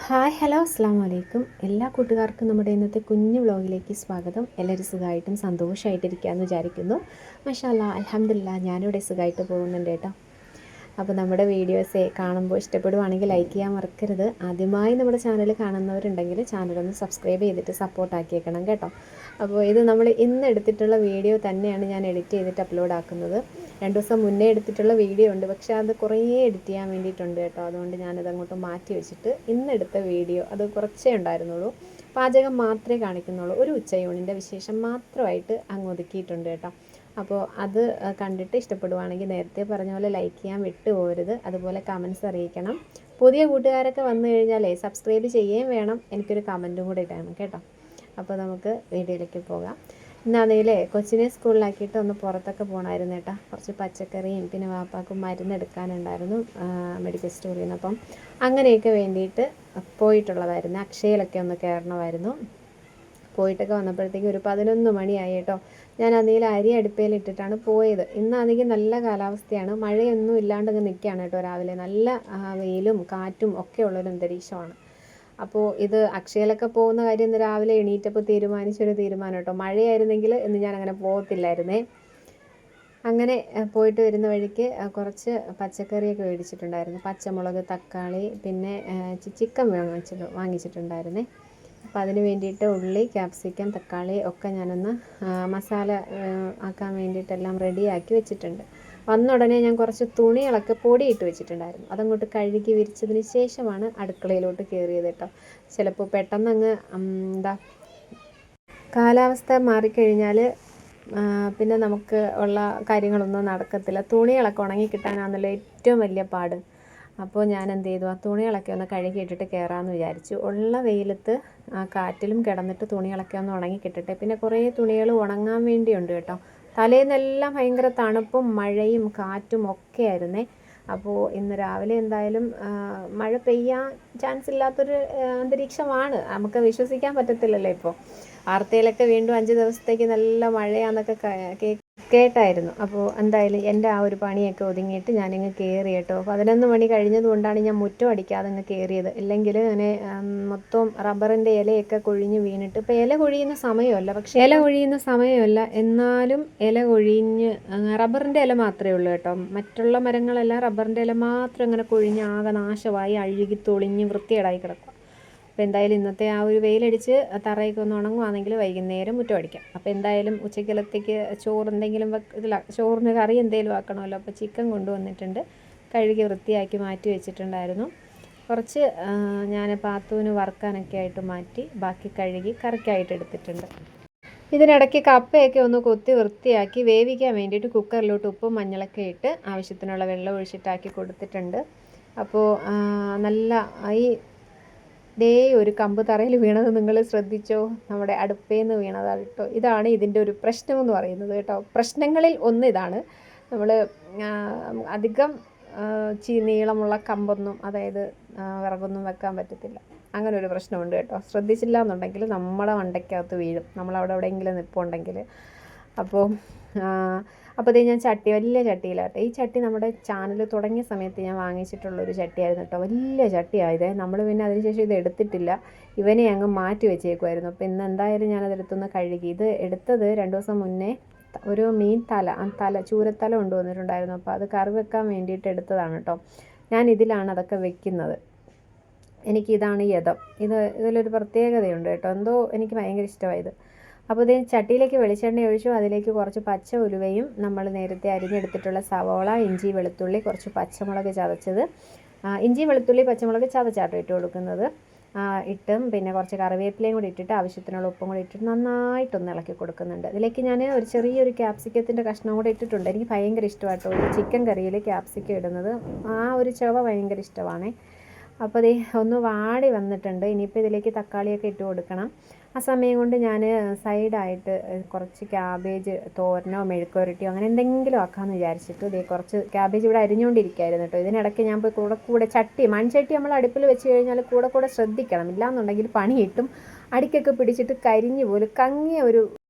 Hello അസ്സാം വലൈക്കും. എല്ലാ കൂട്ടുകാർക്കും നമ്മുടെ ഇന്നത്തെ കുഞ്ഞു വ്ളോഗിലേക്ക് സ്വാഗതം. എല്ലാവരും സുഖമായിട്ടും സന്തോഷമായിട്ടിരിക്കുകയെന്ന് വിചാരിക്കുന്നു. മാഷാ അല്ലാ, അൽഹംദുലില്ലാ, ഞാനിവിടെ സുഖമായിട്ട് പോകുന്നുണ്ട് കേട്ടോ. അപ്പോൾ നമ്മുടെ വീഡിയോസ് കാണുമ്പോൾ ഇഷ്ടപ്പെടുവാണെങ്കിൽ ലൈക്ക് ചെയ്യാൻ മറക്കരുത്. ആദ്യമായി നമ്മുടെ ചാനൽ കാണുന്നവരുണ്ടെങ്കിൽ ചാനലൊന്ന് സബ്സ്ക്രൈബ് ചെയ്തിട്ട് സപ്പോർട്ടാക്കിയേക്കണം കേട്ടോ. അപ്പോൾ ഇത് നമ്മൾ ഇന്ന് എടുത്തിട്ടുള്ള വീഡിയോ തന്നെയാണ് ഞാൻ എഡിറ്റ് ചെയ്തിട്ട് അപ്ലോഡ് ആക്കുന്നത്. 2 ദിവസം മുന്നേ എടുത്തിട്ടുള്ള വീഡിയോ ഉണ്ട്, പക്ഷേ അത് കുറേ എഡിറ്റ് ചെയ്യാൻ വേണ്ടിയിട്ടുണ്ട് കേട്ടോ. അതുകൊണ്ട് ഞാനത് അങ്ങോട്ട് മാറ്റി വെച്ചിട്ട് ഇന്നെടുത്ത വീഡിയോ അത് കുറച്ചേ ഉണ്ടായിരുന്നുള്ളൂ. പാചകം മാത്രമേ കാണിക്കുന്നുള്ളൂ. ഒരു ഉച്ചയൂണിൻ്റെ വിശേഷം മാത്രമായിട്ട് അങ്ങ് ഒതുക്കിയിട്ടുണ്ട് കേട്ടോ. അപ്പോൾ അത് കണ്ടിട്ട് ഇഷ്ടപ്പെടുവാണെങ്കിൽ നേരത്തെ പറഞ്ഞ പോലെ ലൈക്ക് ചെയ്യാൻ വിട്ടുപോകരുത്. അതുപോലെ കമൻസ് അറിയിക്കണം. പുതിയ കൂട്ടുകാരൊക്കെ വന്നു കഴിഞ്ഞാലേ സബ്സ്ക്രൈബ് ചെയ്യുകയും വേണം, എനിക്കൊരു കമൻറ്റും കൂടെ ഇടണം കേട്ടോ. അപ്പോൾ നമുക്ക് വീഡിയോയിലേക്ക് പോകാം. ഇന്നാണെങ്കിലേ കൊച്ചിനെ സ്കൂളിലാക്കിയിട്ട് ഒന്ന് പുറത്തൊക്കെ പോകണമായിരുന്നു കേട്ടോ. കുറച്ച് പച്ചക്കറിയും പിന്നെ വാപ്പാക്കും മരുന്നെടുക്കാനുണ്ടായിരുന്നു മെഡിക്കൽ സ്റ്റോറിൽ നിന്ന്. അപ്പം അങ്ങനെയൊക്കെ വേണ്ടിയിട്ട് പോയിട്ടുള്ളതായിരുന്നു. അക്ഷയയിലൊക്കെ ഒന്ന് കയറണമായിരുന്നു. പോയിട്ടൊക്കെ വന്നപ്പോഴത്തേക്കും ഒരു 11 മണിയായി കേട്ടോ. ഞാൻ അതിൽ അരി അടുപ്പയിലിട്ടിട്ടാണ് പോയത്. ഇന്നാണെങ്കിൽ നല്ല കാലാവസ്ഥയാണ്, മഴയൊന്നും ഇല്ലാണ്ട് അങ്ങ് നിൽക്കുകയാണ് കേട്ടോ. രാവിലെ നല്ല വെയിലും കാറ്റും ഒക്കെ ഉള്ളൊരു അന്തരീക്ഷമാണ്. അപ്പോൾ ഇത് അക്ഷയയിലൊക്കെ പോകുന്ന കാര്യം ഇന്ന് രാവിലെ എണീറ്റപ്പോൾ തീരുമാനിച്ചൊരു തീരുമാനം കേട്ടോ. മഴയായിരുന്നെങ്കിൽ ഇന്ന് ഞാൻ അങ്ങനെ പോകത്തില്ലായിരുന്നേ. അങ്ങനെ പോയിട്ട് വരുന്ന വഴിക്ക് കുറച്ച് പച്ചക്കറിയൊക്കെ മേടിച്ചിട്ടുണ്ടായിരുന്നു. പച്ചമുളക്, തക്കാളി, പിന്നെ ചിക്കൻ വാങ്ങിച്ചിട്ടുണ്ടായിരുന്നേ. അപ്പോൾ അതിന് വേണ്ടിയിട്ട് ഉള്ളി, ക്യാപ്സിക്കം, തക്കാളി ഒക്കെ ഞാനൊന്ന് മസാല ആക്കാൻ വേണ്ടിയിട്ടെല്ലാം റെഡിയാക്കി വെച്ചിട്ടുണ്ട്. വന്ന ഉടനെ ഞാൻ കുറച്ച് തുണികളൊക്കെ പൊടിയിട്ട് വെച്ചിട്ടുണ്ടായിരുന്നു. അതങ്ങോട്ട് കഴുകി വിരിച്ചതിന് ശേഷമാണ് അടുക്കളയിലോട്ട് കയറിയത് കേട്ടോ. ചിലപ്പോൾ പെട്ടെന്നങ്ങ് കാലാവസ്ഥ മാറിക്കഴിഞ്ഞാൽ പിന്നെ നമുക്ക് ഉള്ള കാര്യങ്ങളൊന്നും നടക്കത്തില്ല. തുണികളൊക്കെ ഉണങ്ങി കിട്ടാനാണല്ലോ ഏറ്റവും വലിയ പാട്. അപ്പോൾ ഞാൻ എന്ത് ചെയ്തു, ആ തുണികളൊക്കെ ഒന്ന് കഴുകി ഇട്ടിട്ട് കയറാമെന്ന് വിചാരിച്ചു. ഉള്ള വെയിലത്ത് കാറ്റിലും കിടന്നിട്ട് തുണികളൊക്കെ ഒന്ന് ഉണങ്ങി കിട്ടട്ടെ. പിന്നെ കുറേ തുണികൾ ഉണങ്ങാൻ വേണ്ടിയുണ്ട് കേട്ടോ. തലേന്നെല്ലാം ഭയങ്കര തണുപ്പും മഴയും കാറ്റും ഒക്കെ ആയിരുന്നേ. അപ്പോൾ ഇന്ന് രാവിലെ എന്തായാലും മഴ പെയ്യാൻ ചാൻസ് ഇല്ലാത്തൊരു അന്തരീക്ഷമാണ്. നമുക്ക് വിശ്വസിക്കാൻ പറ്റത്തില്ലല്ലോ. ഇപ്പോൾ വാർത്തയിലൊക്കെ വീണ്ടും 5 ദിവസത്തേക്ക് നല്ല മഴയാണെന്നൊക്കെ കേട്ടായിരുന്നു. അപ്പോൾ എന്തായാലും എൻ്റെ ആ ഒരു പണിയൊക്കെ ഒതുങ്ങിയിട്ട് ഞാനിങ്ങ് കയറി കേട്ടോ. 11 മണി കഴിഞ്ഞതുകൊണ്ടാണ് ഞാൻ മുറ്റം അടിക്കാതെ അങ്ങ് കയറിയത്. ഇല്ലെങ്കിൽ അങ്ങനെ മൊത്തം റബ്ബറിൻ്റെ ഇലയൊക്കെ കൊഴിഞ്ഞ് വീണിട്ട്, ഇപ്പോൾ ഇല കൊഴിയുന്ന സമയമല്ല, പക്ഷേ ഇല കൊഴിയുന്ന സമയമല്ല എന്നാലും ഇല കൊഴിഞ്ഞ് റബ്ബറിൻ്റെ ഇല മാത്രമേ ഉള്ളൂ കേട്ടോ. മറ്റുള്ള മരങ്ങളെല്ലാം റബ്ബറിൻ്റെ ഇല മാത്രം ഇങ്ങനെ കൊഴിഞ്ഞ് ആകെ നാശമായി അഴുകി തൊളിഞ്ഞ് വൃത്തികേടായി കിടക്കുക. അപ്പോൾ എന്തായാലും ഇന്നത്തെ ആ ഒരു വെയിലടിച്ച് തറയൊക്കെ ഒന്ന് ഉണങ്ങുവാണെങ്കിൽ വൈകുന്നേരം മുറ്റം അടിക്കാം. അപ്പോൾ എന്തായാലും ഉച്ചക്കലത്തേക്ക് ചോറ് എന്തെങ്കിലും ചോറിന് കറി എന്തെങ്കിലും ആക്കണമല്ലോ. അപ്പോൾ ചിക്കൻ കൊണ്ടുവന്നിട്ടുണ്ട്, കഴുകി വൃത്തിയാക്കി മാറ്റി വെച്ചിട്ടുണ്ടായിരുന്നു. കുറച്ച് ഞാൻ പാത്തുവിന് വറുക്കാനൊക്കെ ആയിട്ട് മാറ്റി, ബാക്കി കഴുകി കറിക്കായിട്ട് എടുത്തിട്ടുണ്ട്. ഇതിനിടയ്ക്ക് കപ്പയൊക്കെ ഒന്ന് കൊത്തി വൃത്തിയാക്കി വേവിക്കാൻ വേണ്ടിയിട്ട് കുക്കറിലോട്ട് ഉപ്പും മഞ്ഞളൊക്കെ ഇട്ട് ആവശ്യത്തിനുള്ള വെള്ളം ഒഴിച്ചിട്ടാക്കി കൊടുത്തിട്ടുണ്ട്. അപ്പോൾ നല്ല ഈ ഒരു കമ്പ് തറയിൽ വീണത് നിങ്ങൾ ശ്രദ്ധിച്ചോ? നമ്മുടെ അടുപ്പയിൽ നിന്ന് വീണതാണ് കേട്ടോ. ഇതാണ് ഇതിൻ്റെ ഒരു പ്രശ്നമെന്ന് പറയുന്നത് കേട്ടോ. പ്രശ്നങ്ങളിൽ ഒന്ന് ഇതാണ്. നമ്മൾ അധികം നീളമുള്ള കമ്പൊന്നും, അതായത് വിറകൊന്നും വെക്കാൻ പറ്റത്തില്ല. അങ്ങനെ ഒരു പ്രശ്നമുണ്ട് കേട്ടോ. ശ്രദ്ധിച്ചില്ല എന്നുണ്ടെങ്കിൽ നമ്മുടെ മണ്ടയ്ക്കകത്ത് വീഴും, നമ്മളവിടെ എവിടെയെങ്കിലും നിൽപ്പുണ്ടെങ്കിൽ. അപ്പോൾ അതേ ഞാൻ വലിയ ചട്ടിയിലാട്ടെ. ഈ ചട്ടി നമ്മുടെ ചാനൽ തുടങ്ങിയ സമയത്ത് ഞാൻ വാങ്ങിച്ചിട്ടുള്ളൊരു ചട്ടിയായിരുന്നു കേട്ടോ. വലിയ ചട്ടിയായതേ. നമ്മൾ പിന്നെ അതിനുശേഷം ഇത് എടുത്തിട്ടില്ല, ഇവനെ അങ്ങ് മാറ്റി വെച്ചേക്കുമായിരുന്നു. അപ്പോൾ ഇന്ന് എന്തായാലും ഞാനതെടുത്തൊന്ന് കഴുകി. ഇത് എടുത്തത് 2 ദിവസം മുന്നേ ഒരു മീൻ ചൂരത്തല കൊണ്ടുവന്നിട്ടുണ്ടായിരുന്നു. അപ്പോൾ അത് കറി വെക്കാൻ വേണ്ടിയിട്ട് എടുത്തതാണ് കേട്ടോ. ഞാൻ ഇതിലാണ് അതൊക്കെ വെക്കുന്നത്. എനിക്കിതാണ് യഥം. ഇതിലൊരു പ്രത്യേകതയുണ്ട് കേട്ടോ. എന്തോ എനിക്ക് ഭയങ്കര ഇഷ്ടമായത്. അപ്പോൾ ഇത് ചട്ടിയിലേക്ക് വെളിച്ചെണ്ണ ഒഴിച്ചു. അതിലേക്ക് കുറച്ച് പച്ച ഉലുവയും നമ്മൾ നേരത്തെ അരിഞ്ഞെടുത്തിട്ടുള്ള സവോള, ഇഞ്ചി, വെളുത്തുള്ളി, കുറച്ച് പച്ചമുളക് ചതച്ചത്, ഇഞ്ചി, വെളുത്തുള്ളി, പച്ചമുളക് ചതച്ചാട്ടോ ഇട്ട് കൊടുക്കുന്നത്. ഇട്ടും പിന്നെ കുറച്ച് കറിവേപ്പിലയും കൂടി ഇട്ടിട്ട് ആവശ്യത്തിനുള്ള ഉപ്പും കൂടി ഇട്ടിട്ട് നന്നായിട്ടൊന്ന് ഇളക്കി കൊടുക്കുന്നുണ്ട്. ഇതിലേക്ക് ഞാൻ ഒരു ചെറിയൊരു ക്യാപ്സിക്കത്തിൻ്റെ കഷ്ണം കൂടെ ഇട്ടിട്ടുണ്ട്. എനിക്ക് ഭയങ്കര ഇഷ്ടമാട്ടോ ഒരു ചിക്കൻ കറിയിൽ ക്യാപ്സിക്കം ഇടുന്നത്. ആ ഒരു ചുവ ഭയങ്കര ഇഷ്ടമാണ്. അപ്പോൾ ഇത് ഒന്ന് വാടി വന്നിട്ടുണ്ട്. ഇനിയിപ്പോൾ ഇതിലേക്ക് തക്കാളിയൊക്കെ ഇട്ട് കൊടുക്കണം. ആ സമയം കൊണ്ട് ഞാൻ സൈഡായിട്ട് കുറച്ച് ക്യാബേജ് തോരനോ മെഴുക്കുവരട്ടിയോ അങ്ങനെ എന്തെങ്കിലും ആക്കാമെന്ന് വിചാരിച്ചിട്ട് ഇതേ കുറച്ച് ക്യാബേജ് ഇവിടെ അരിഞ്ഞുകൊണ്ടിരിക്കുകയായിരുന്നു കേട്ടോ. ഇതിനിടയ്ക്ക് ഞാൻ പോയി കൂടെ മൺചട്ടി നമ്മൾ അടുപ്പിൽ വെച്ച് കഴിഞ്ഞാൽ കൂടെ ശ്രദ്ധിക്കണം. ഇല്ലാന്നുണ്ടെങ്കിൽ പണി കിട്ടും. അടിക്കൊക്കെ പിടിച്ചിട്ട് കരിഞ്ഞു പോലും കങ്ങിയ ഒരു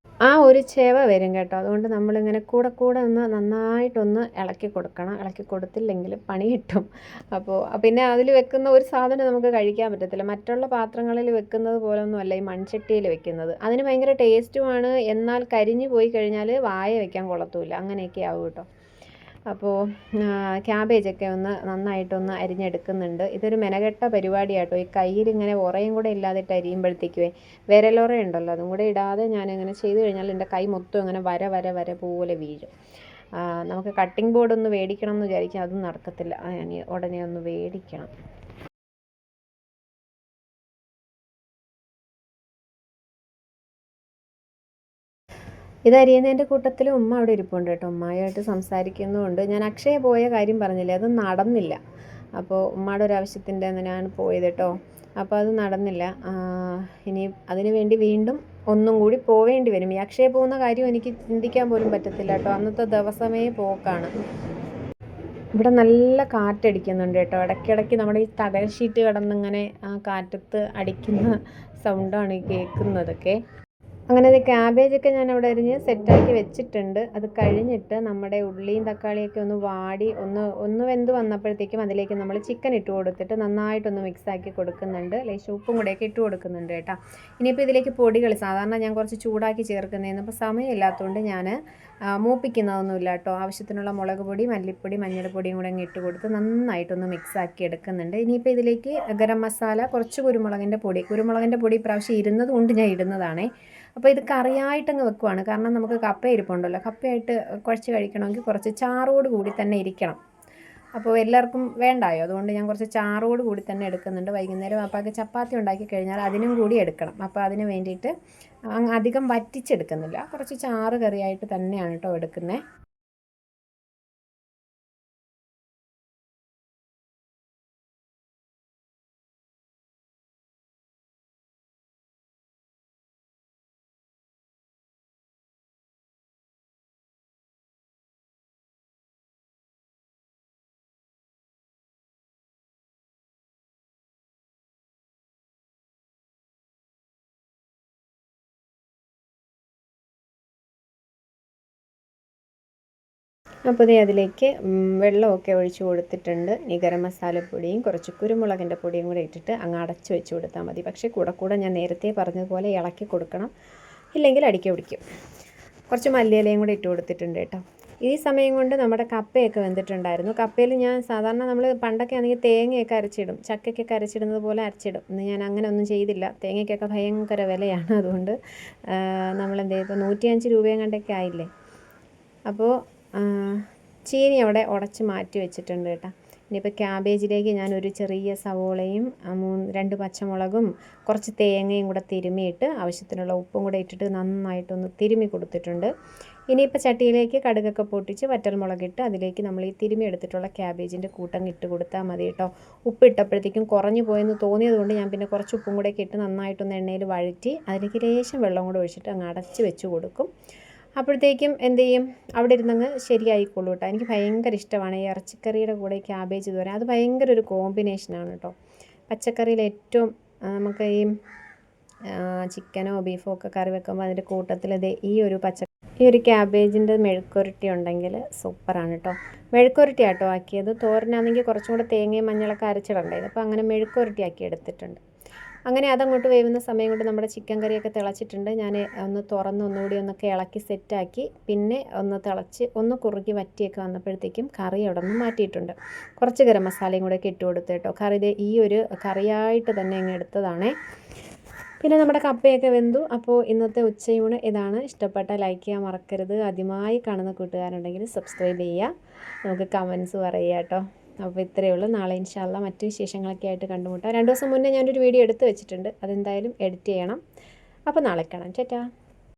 ആ ഒരു ചെവ വരും കേട്ടോ. അതുകൊണ്ട് നമ്മളിങ്ങനെ കൂടെ കൂടെ ഒന്ന് നന്നായിട്ടൊന്ന് ഇളക്കി കൊടുക്കണം. ഇളക്കി കൊടുത്തില്ലെങ്കിൽ പണി കിട്ടും. അപ്പോൾ പിന്നെ അതിൽ വെക്കുന്ന ഒരു സാധനം നമുക്ക് കഴിക്കാൻ പറ്റത്തില്ല. മറ്റുള്ള പാത്രങ്ങളിൽ വെക്കുന്നത് പോലൊന്നുമല്ല ഈ മൺചട്ടിയിൽ വെക്കുന്നത്. അതിന് ഭയങ്കര ടേസ്റ്റുമാണ്. എന്നാൽ കരിഞ്ഞു പോയി കഴിഞ്ഞാൽ വായ വെക്കാൻ കൊള്ളത്തുമില്ല. അങ്ങനെയൊക്കെ ആവും കേട്ടോ. അപ്പോൾ ക്യാബേജൊക്കെ ഒന്ന് നന്നായിട്ടൊന്ന് അരിഞ്ഞെടുക്കുന്നുണ്ട്. ഇതൊരു മെനകെട്ട പരിപാടിയാട്ടോ. ഈ കയ്യിൽ ഇങ്ങനെ ഉറയും കൂടെ ഇല്ലാതിട്ട് അരിയുമ്പോഴത്തേക്കുവേ വിരലുറ ഉണ്ടല്ലോ, അതും കൂടെ ഇടാതെ ഞാനിങ്ങനെ ചെയ്ത് കഴിഞ്ഞാൽ എൻ്റെ കൈ മൊത്തം ഇങ്ങനെ വര വര വര പോലെ വീഴും. നമുക്ക് കട്ടിംഗ് ബോർഡ് ഒന്ന് മേടിക്കണം എന്ന് വിചാരിക്കും, അതും നടക്കത്തില്ല. ഉടനെ ഒന്ന് മേടിക്കണം. ഇത് അരിയുന്നതിൻ്റെ കൂട്ടത്തിൽ ഉമ്മ അവിടെ ഇരിപ്പുണ്ട് കേട്ടോ. ഉമ്മയുമായിട്ട് സംസാരിക്കുന്നുമുണ്ട്. ഞാൻ അക്ഷയ പോയ കാര്യം പറഞ്ഞില്ലേ, അത് നടന്നില്ല. അപ്പോൾ ഉമ്മയുടെ ഒരു ആവശ്യത്തിൻ്റെ ഞാൻ പോയത് കേട്ടോ. അപ്പോൾ അത് നടന്നില്ല. ഇനി അതിനു വേണ്ടി വീണ്ടും ഒന്നും കൂടി പോവേണ്ടി വരും. ഈ അക്ഷയ പോകുന്ന കാര്യം എനിക്ക് ചിന്തിക്കാൻ പോലും പറ്റത്തില്ല കേട്ടോ. അന്നത്തെ ദിവസമേ പോക്കാണ്. ഇവിടെ നല്ല കാറ്റടിക്കുന്നുണ്ട് കേട്ടോ. ഇടയ്ക്കിടയ്ക്ക് നമ്മുടെ ഈ തകര ഷീറ്റ് കിടന്നിങ്ങനെ ആ കാറ്റത്ത് അടിക്കുന്ന സൗണ്ടാണ് ഈ കേൾക്കുന്നതൊക്കെ. അങ്ങനെ അത് ക്യാബേജൊക്കെ ഞാൻ അവിടെ അരിഞ്ഞ് സെറ്റാക്കി വെച്ചിട്ടുണ്ട്. അത് കഴിഞ്ഞിട്ട് നമ്മുടെ ഉള്ളിയും തക്കാളിയൊക്കെ ഒന്ന് വാടി ഒന്ന് വെന്ത് വന്നപ്പോഴത്തേക്കും അതിലേക്ക് നമ്മൾ ചിക്കൻ ഇട്ട് കൊടുത്തിട്ട് നന്നായിട്ടൊന്ന് മിക്സാക്കി കൊടുക്കുന്നുണ്ട്. ലേശം ഉപ്പും കൂടെയൊക്കെ ഇട്ട് കൊടുക്കുന്നുണ്ട് കേട്ടോ. ഇനിയിപ്പോൾ ഇതിലേക്ക് പൊടികൾ സാധാരണ ഞാൻ കുറച്ച് ചൂടാക്കി ചേർക്കുന്നതെന്ന്, ഇപ്പോൾ സമയമില്ലാത്തതുകൊണ്ട് ഞാൻ മൂപ്പിക്കുന്നതൊന്നുമില്ല കേട്ടോ. ആവശ്യത്തിനുള്ള മുളക് പൊടി, മല്ലിപ്പൊടി, മഞ്ഞൾപ്പൊടിയും കൂടെ അങ്ങ് ഇട്ട് കൊടുത്ത് നന്നായിട്ടൊന്ന് മിക്സാക്കി എടുക്കുന്നുണ്ട്. ഇനിയിപ്പോൾ ഇതിലേക്ക് ഗരം മസാല, കുറച്ച് കുരുമുളകിൻ്റെ പൊടി ഇപ്രാവശ്യം ഇരുന്നത് കൊണ്ട് ഞാൻ ഇടുന്നതാണേ. അപ്പോൾ ഇത് കറിയായിട്ടങ്ങ് വെക്കുവാണ്. കാരണം നമുക്ക് കപ്പ ഇരിപ്പുണ്ടല്ലോ, കപ്പയായിട്ട് കുഴച്ച് കഴിക്കണമെങ്കിൽ കുറച്ച് ചാറോട് കൂടി തന്നെ ഇരിക്കണം. അപ്പോൾ എല്ലാവർക്കും വേണ്ടായോ, അതുകൊണ്ട് ഞാൻ കുറച്ച് ചാറോട് കൂടി തന്നെ എടുക്കുന്നുണ്ട്. വൈകുന്നേരം അപ്പാക്ക് ചപ്പാത്തി ഉണ്ടാക്കി കഴിഞ്ഞാൽ അതിനും കൂടി എടുക്കണം. അപ്പോൾ അതിന് വേണ്ടിയിട്ട് അധികം വറ്റിച്ചെടുക്കുന്നില്ല, കുറച്ച് ചാറ് കറിയായിട്ട് തന്നെയാണ് കേട്ടോ എടുക്കുന്നത്. അപ്പോൾ ദേ അതിലേക്ക് വെള്ളമൊക്കെ ഒഴിച്ച് കൊടുത്തിട്ടുണ്ട്. ഈ ഗരം മസാലപ്പൊടിയും കുറച്ച് കുരുമുളകിൻ്റെ പൊടിയും കൂടെ ഇട്ടിട്ട് അങ്ങ് അടച്ച് വെച്ച് കൊടുത്താൽ മതി. പക്ഷേ കൂടെ ഞാൻ നേരത്തെ പറഞ്ഞതുപോലെ ഇളക്കി കൊടുക്കണം, ഇല്ലെങ്കിൽ അടിക്ക് പിടിക്കും. കുറച്ച് മല്ലിയിലയും കൂടെ ഇട്ട് കൊടുത്തിട്ടുണ്ട് കേട്ടോ. ഈ സമയം കൊണ്ട് നമ്മുടെ കപ്പയൊക്കെ വെന്തിട്ടുണ്ടായിരുന്നു. കപ്പയിൽ ഞാൻ സാധാരണ നമ്മൾ പണ്ടൊക്കെ ആണെങ്കിൽ തേങ്ങയൊക്കെ അരച്ചിടും, ചക്കയ്ക്കൊക്കെ അരച്ചിടുന്നത് പോലെ അരച്ചിടും. ഇന്ന് ഞാൻ അങ്ങനെ ഒന്നും ചെയ്തില്ല. തേങ്ങയ്ക്കൊക്കെ ഭയങ്കര വിലയാണ്. അതുകൊണ്ട് നമ്മളെന്ത് ചെയ്യും, ഇപ്പോൾ 105 രൂപയും കണ്ടൊക്കെ ആയില്ലേ. അപ്പോൾ ചീനി അവിടെ ഉടച്ച് മാറ്റി വെച്ചിട്ടുണ്ട് കേട്ടോ. ഇനിയിപ്പോൾ ക്യാബേജിലേക്ക് ഞാൻ ഒരു ചെറിയ സവോളയും 2 പച്ചമുളകും കുറച്ച് തേങ്ങയും കൂടെ തിരുമിയിട്ട് ആവശ്യത്തിനുള്ള ഉപ്പും കൂടെ ഇട്ടിട്ട് നന്നായിട്ടൊന്ന് തിരുമി കൊടുത്തിട്ടുണ്ട്. ഇനിയിപ്പോൾ ചട്ടിയിലേക്ക് കടുകൊക്കെ പൊട്ടിച്ച് വറ്റൽമുളകിട്ട് അതിലേക്ക് നമ്മൾ ഈ തിരുമി എടുത്തിട്ടുള്ള ക്യാബേജിൻ്റെ കൂട്ടം ഇട്ട് കൊടുത്താൽ മതി കേട്ടോ. ഉപ്പ് ഇട്ടപ്പോഴത്തേക്കും കുറഞ്ഞു പോയെന്ന് തോന്നിയതുകൊണ്ട് ഞാൻ പിന്നെ കുറച്ച് ഉപ്പും കൂടെ ഇട്ട് നന്നായിട്ടൊന്ന് എണ്ണയിൽ വഴറ്റി അതിലേക്ക് ലേശം വെള്ളം കൂടെ ഒഴിച്ചിട്ട് അങ്ങ് അടച്ച് വെച്ച് കൊടുക്കും. അപ്പോഴത്തേക്കും എന്ത് ചെയ്യും, അവിടെ ഇരുന്നങ്ങ് ശരിയായിക്കോളൂ കേട്ടോ. എനിക്ക് ഭയങ്കര ഇഷ്ടമാണ് ഈ ഇറച്ചിക്കറിയുടെ കൂടെ ക്യാബേജ് തോരൻ. അത് ഭയങ്കര ഒരു കോമ്പിനേഷനാണ് കേട്ടോ. പച്ചക്കറിയിൽ ഏറ്റവും നമുക്ക് ഈ ചിക്കനോ ബീഫോ ഒക്കെ കറി വെക്കുമ്പോൾ അതിൻ്റെ കൂട്ടത്തിൽ ഈ ഒരു ക്യാബേജിൻ്റെ മെഴുക്കുരട്ടി ഉണ്ടെങ്കിൽ സൂപ്പറാണ് കേട്ടോ. മെഴുക്കുരട്ടി ആട്ടോ ആക്കിയത്. തോരനാണെങ്കിൽ കുറച്ചും കൂടെ തേങ്ങയും മഞ്ഞളൊക്കെ അരച്ചിടണ്ടായത്. അപ്പോൾ അങ്ങനെ മെഴുക്കുരട്ടി ആക്കി എടുത്തിട്ടുണ്ട്. അങ്ങനെ അതങ്ങോട്ട് വേവുന്ന സമയം കൊണ്ട് നമ്മുടെ ചിക്കൻ കറിയൊക്കെ തിളച്ചിട്ടുണ്ട്. ഞാൻ ഒന്ന് തുറന്ന് ഒന്നുകൂടി ഒന്നൊക്കെ ഇളക്കി സെറ്റാക്കി പിന്നെ ഒന്ന് തിളച്ച് ഒന്ന് കുറുകി വറ്റിയൊക്കെ വന്നപ്പോഴത്തേക്കും കറി അവിടെ നിന്ന് മാറ്റിയിട്ടുണ്ട്. കുറച്ച് ഗരം മസാലയും കൂടെ ഒക്കെ ഇട്ട് കൊടുത്ത് കേട്ടോ. കറി ഈ ഒരു കറിയായിട്ട് തന്നെ അങ്ങ് എടുത്തതാണേ. പിന്നെ നമ്മുടെ കപ്പയൊക്കെ വെന്തു. അപ്പോൾ ഇന്നത്തെ ഉച്ചയൂണ് ഇതാണ്. ഇഷ്ടപ്പെട്ട ലൈക്ക് ചെയ്യാൻ മറക്കരുത്. ആദ്യമായി കാണുന്ന കൂട്ടുകാരുണ്ടെങ്കിൽ സബ്സ്ക്രൈബ് ചെയ്യുക, നമുക്ക് കമൻസ് പറയുക കേട്ടോ. അപ്പോൾ ഇത്രയേ ഉള്ളൂ. നാളെ ഇൻഷാ അല്ലാ മറ്റു വിശേഷങ്ങളൊക്കെ ആയിട്ട് കണ്ടുമുട്ടാം. 2 ദിവസം മുന്നേ ഞാനൊരു വീഡിയോ എടുത്ത് വെച്ചിട്ടുണ്ട്, അതെന്തായാലും എഡിറ്റ് ചെയ്യണം. അപ്പോൾ നാളെ കാണാം. ടാറ്റാ.